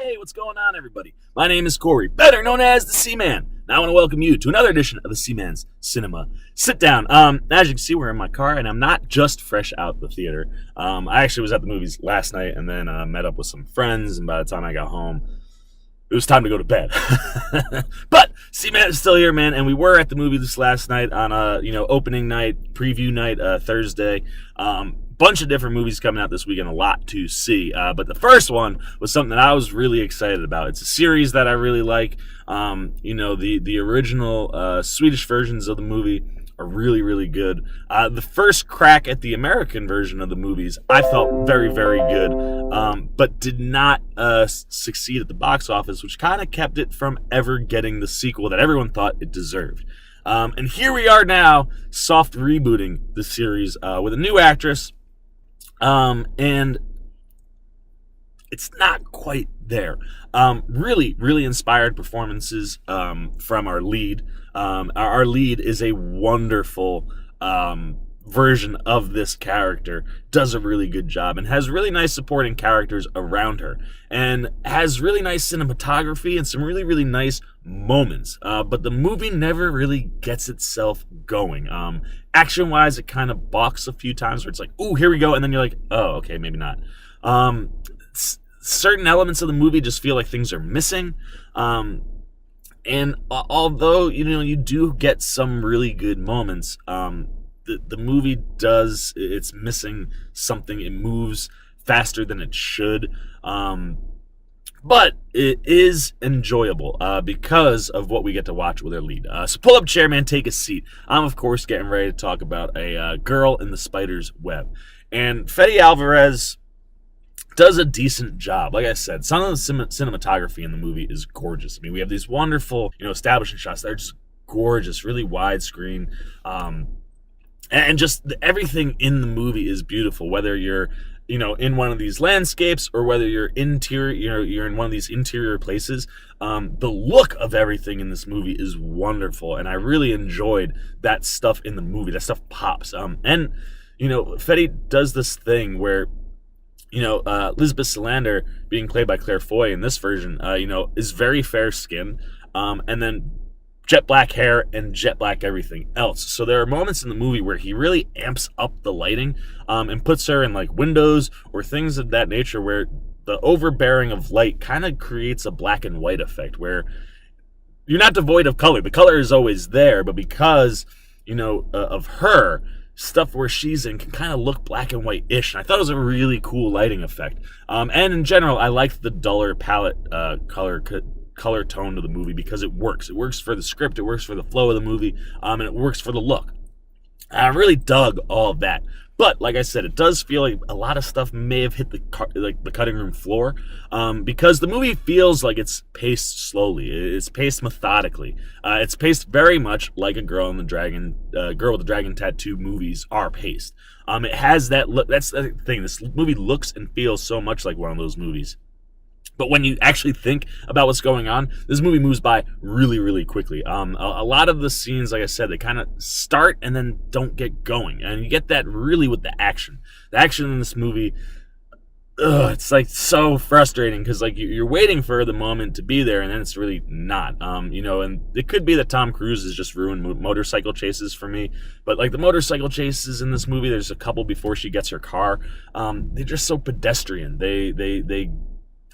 Hey, what's going on, everybody? My name is Corey, better known as the Seaman. Now I want to welcome you to another edition of the Seaman's Cinema Sit-Down. As you can see, we're in my car, and I'm not just fresh out the theater. I actually was at the movies last night, and then met up with some friends, and by the time I got home, it was time to go to bed. But Seaman is still here, man, and we were at the movie this last night on opening night, preview night, Thursday. Bunch of different movies coming out this weekend, a lot to see. But the first one was something that I was really excited about. It's a series that I really like. The original Swedish versions of the movie are really, really good. The first crack at the American version of the movies I felt very, very good, but did not succeed at the box office, which kind of kept it from ever getting the sequel that everyone thought it deserved. And here we are now, soft rebooting the series with a new actress. And it's not quite there. Really, really inspired performances from our lead. Our lead is a wonderful version of this character, does a really good job, and has really nice supporting characters around her, and has really nice cinematography and some really, really nice moments. But the movie never really gets itself going. Action-wise, it kind of balks a few times where it's like, ooh, here we go, and then you're like, oh, okay, maybe not. Certain elements of the movie just feel like things are missing. And although, you do get some really good moments, the movie it's missing something. It moves faster than it should. But it is enjoyable because of what we get to watch with our lead. So pull up a chair, man, take a seat. I'm, of course, getting ready to talk about a girl in the spider's web. And Fede Alvarez does a decent job. Like I said, some of the cinematography in the movie is gorgeous. I mean, we have these wonderful, establishing shots that are just gorgeous, really widescreen. And just everything in the movie is beautiful, whether you're in one of these landscapes or whether you're you're in one of these interior places. The look of everything in this movie is wonderful, and I really enjoyed that stuff in the movie. That stuff pops. Fede does this thing where, Lisbeth Salander, being played by Claire Foy in this version, is very fair skinned, and then jet black hair and jet black everything else. So there are moments in the movie where he really amps up the lighting and puts her in like windows or things of that nature where the overbearing of light kind of creates a black and white effect where you're not devoid of color. The color is always there, but because, of her, stuff where she's in can kind of look black and white-ish. And I thought it was a really cool lighting effect. And in general, I liked the duller palette color tone to the movie because it works. It works for the script, it works for the flow of the movie, and it works for the look. And I really dug all of that. But like I said, it does feel like a lot of stuff may have hit the cutting room floor because the movie feels like it's paced slowly. It's paced methodically. It's paced very much like a Girl with the Dragon Tattoo movies are paced. It has that look. That's the thing. This movie looks and feels so much like one of those movies. But when you actually think about what's going on, this movie moves by really, really quickly. A lot of the scenes, like I said, they kind of start and then don't get going. And you get that really with the action. The action in this movie, it's like so frustrating because like you're waiting for the moment to be there and then it's really not. And it could be that Tom Cruise has just ruined motorcycle chases for me. But like the motorcycle chases in this movie, there's a couple before she gets her car. They're just so pedestrian. They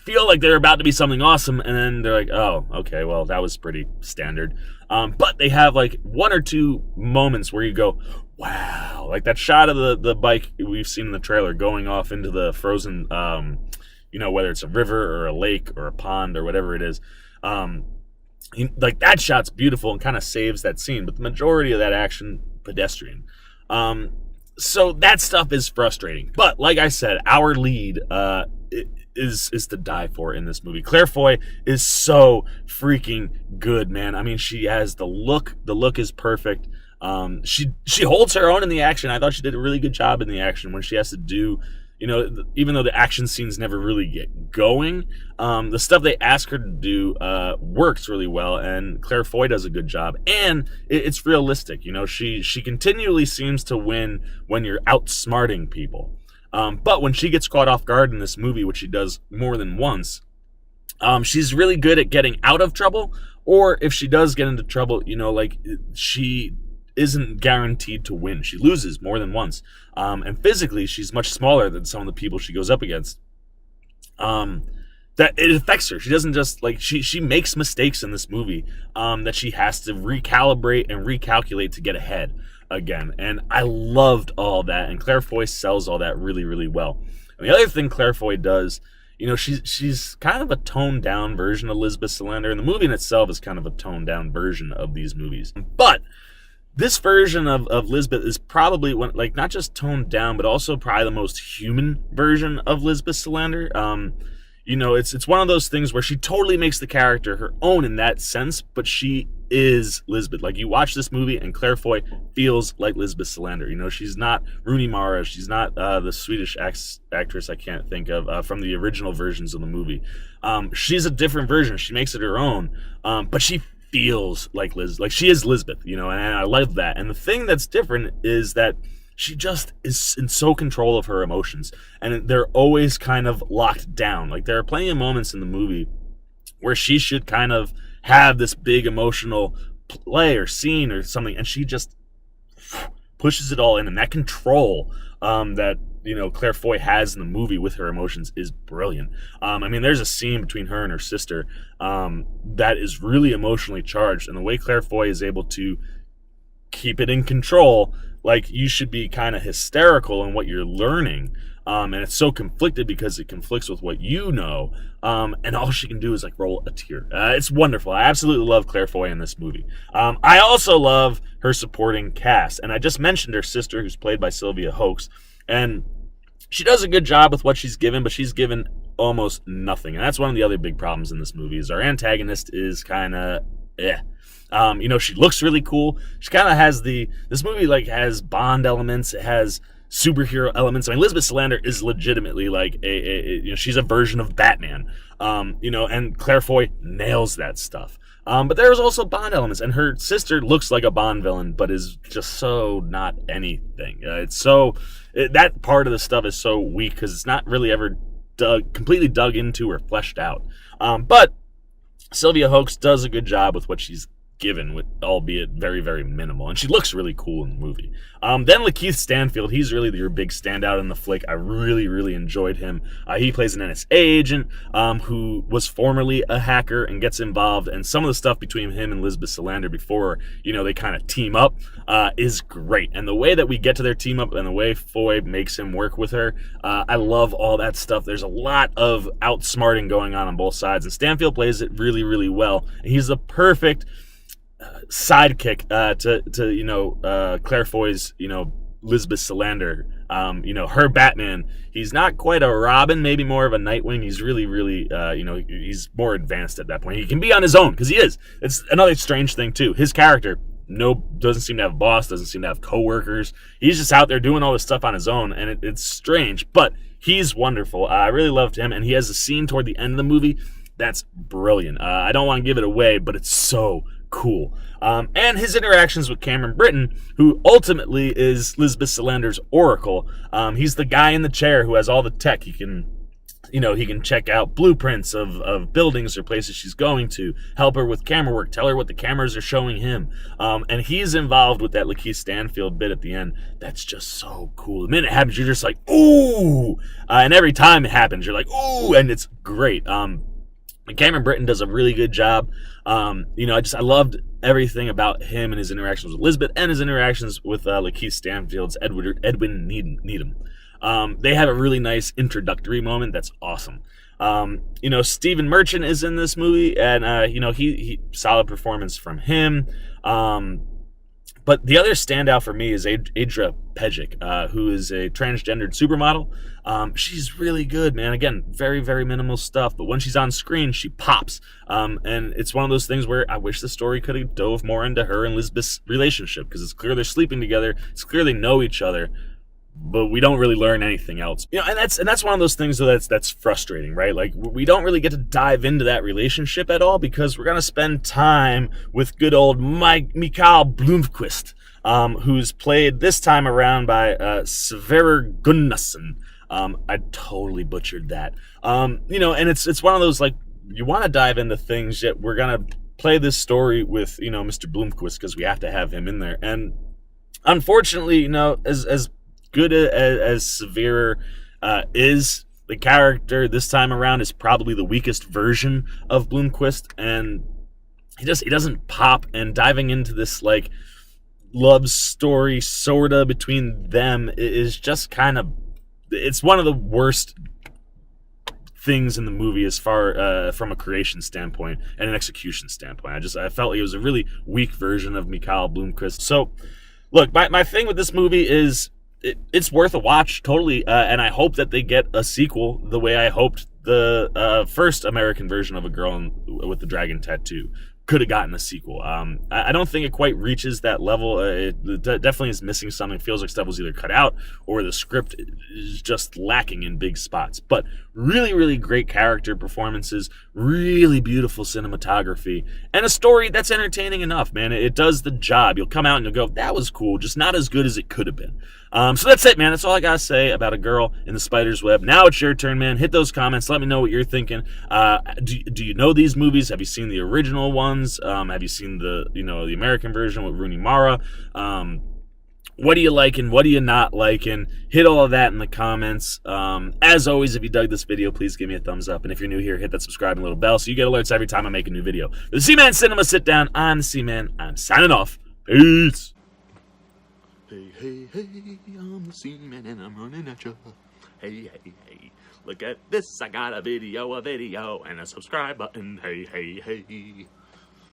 feel like they're about to be something awesome, and then they're like, oh, okay, well, that was pretty standard. But they have like one or two moments where you go, wow, like that shot of the bike we've seen in the trailer going off into the frozen, whether it's a river or a lake or a pond or whatever it is. Like that shot's beautiful and kind of saves that scene, but the majority of that action, pedestrian. So that stuff is frustrating. But like I said, our lead, is to die for in this movie. Claire Foy is so freaking good, man. I mean, she has the look. The look is perfect. She holds her own in the action. I thought she did a really good job in the action when she has to do, even though the action scenes never really get going, the stuff they ask her to do works really well, and Claire Foy does a good job, and it's realistic. She continually seems to win when you're outsmarting people. But when she gets caught off guard in this movie, which she does more than once, She's really good at getting out of trouble, or if she does get into trouble, like she isn't guaranteed to win. She loses more than once. And physically, she's much smaller than some of the people she goes up against. Um, that it affects her. She doesn't just like she makes mistakes in this movie that she has to recalibrate and recalculate to get ahead again. And I loved all that. And Claire Foy sells all that really, really well. And the other thing Claire Foy does, she's kind of a toned down version of Lisbeth Salander, and the movie in itself is kind of a toned down version of these movies. But this version of Lisbeth is probably not just toned down, but also probably the most human version of Lisbeth Salander. It's one of those things where she totally makes the character her own in that sense, but she is Lisbeth. Like, you watch this movie and Claire Foy feels like Lisbeth Salander. She's not Rooney Mara. She's not the Swedish actress I can't think of from the original versions of the movie. She's a different version. She makes it her own, but she feels like she is Lisbeth, and I love that. And the thing that's different is that she just is in so control of her emotions, and they're always kind of locked down. Like, there are plenty of moments in the movie where she should kind of have this big emotional play or scene or something, and she just pushes it all in. And that control that Claire Foy has in the movie with her emotions is brilliant. There's a scene between her and her sister that is really emotionally charged, and the way Claire Foy is able to keep it in control, like, you should be kind of hysterical in what you're learning, and it's so conflicted because it conflicts with what and all she can do is like roll a tear. It's wonderful. I absolutely love Claire Foy in this movie. I also love her supporting cast, and I just mentioned her sister, who's played by Sylvia Hoeks, and she does a good job with what she's given, but she's given almost nothing, and that's one of the other big problems in this movie. Is our antagonist is kind of she looks really cool. She kind of has this movie has Bond elements. It has superhero elements. Lisbeth Salander is legitimately like she's a version of Batman. And Claire Foy nails that stuff. But there's also Bond elements, and her sister looks like a Bond villain, but is just so not anything. That part of the stuff is so weak because it's not really ever completely dug into or fleshed out. But Sylvia Hoeks does a good job with what she's given, with albeit very, very minimal, and she looks really cool in the movie. Then Lakeith Stanfield, he's really your big standout in the flick. I really, really enjoyed him. He plays an NSA agent who was formerly a hacker and gets involved, and some of the stuff between him and Lisbeth Salander before they kind of team up is great. And the way that we get to their team up and the way Foy makes him work with her, I love all that stuff. There's a lot of outsmarting going on both sides, and Stanfield plays it really, really well. And he's the perfect sidekick to Claire Foy's Lisbeth Salander. Her Batman, he's not quite a Robin, maybe more of a Nightwing. He's really, really he's more advanced at that point. He can be on his own because he is. It's another strange thing too. His character doesn't seem to have a boss, doesn't seem to have coworkers. He's just out there doing all this stuff on his own, and it's strange, but he's wonderful. I really loved him, and he has a scene toward the end of the movie that's brilliant. I don't want to give it away, but it's so cool. And his interactions with Cameron Britton, who ultimately is Lisbeth Salander's oracle. He's the guy in the chair who has all the tech. He can check out blueprints of buildings or places she's going to, help her with camera work, tell her what the cameras are showing him. And he's involved with that Lakeith Stanfield bit at the end. That's just so cool. The minute it happens, you're just like, ooh! And every time it happens, you're like, ooh! And it's great. And Cameron Britton does a really good job. I loved everything about him and his interactions with Lisbeth and his interactions with Lakeith Stanfield's Edwin Needham. They have a really nice introductory moment that's awesome. Stephen Merchant is in this movie, and he solid performance from him. But the other standout for me is Adria Pejic, who is a transgendered supermodel. She's really good, man. Again, very, very minimal stuff, but when she's on screen, she pops. And it's one of those things where I wish the story could have dove more into her and Lisbeth's relationship, because it's clear they're sleeping together. It's clear they know each other, but we don't really learn anything else. And that's one of those things that's frustrating, right? Like, we don't really get to dive into that relationship at all because we're gonna spend time with good old Mikael Blomkvist, who's played this time around by Sverre Gunnarsson. I totally butchered that. And it's one of those like you want to dive into things, yet we're gonna play this story with Mr. Bloomquist because we have to have him in there. And unfortunately, as good as Severe is, the character this time around is probably the weakest version of Bloomquist, and he doesn't pop. And diving into this like love story sorta between them is just kind of, it's one of the worst things in the movie as far from a creation standpoint and an execution standpoint. I felt like it was a really weak version of Mikhail Blomkvist. So look, my thing with this movie is it's worth a watch, totally, and I hope that they get a sequel the way I hoped the first American version of A Girl with the Dragon Tattoo could have gotten a sequel. I don't think it quite reaches that level. It definitely is missing something. It feels like stuff was either cut out or the script is just lacking in big spots. But really, really great character performances, really beautiful cinematography, and a story that's entertaining enough, man. It does the job. You'll come out and you'll go, that was cool, just not as good as it could have been. So that's it, man. That's all I gotta say about A Girl in the Spider's Web. Now it's your turn, man. Hit those comments. Let me know what you're thinking. Do you know these movies? Have you seen the original ones? Have you seen the American version with Rooney Mara? What are you liking? What are you not liking? Hit all of that in the comments. As always, if you dug this video, please give me a thumbs up. And if you're new here, hit that subscribe and little bell so you get alerts every time I make a new video. The C-Man Cinema Sit Down. I'm the C-Man. I'm signing off. Peace. Hey, hey, hey, I'm the C-Man and I'm running at you. Hey, hey, hey, look at this, I got a video, and a subscribe button. Hey, hey, hey.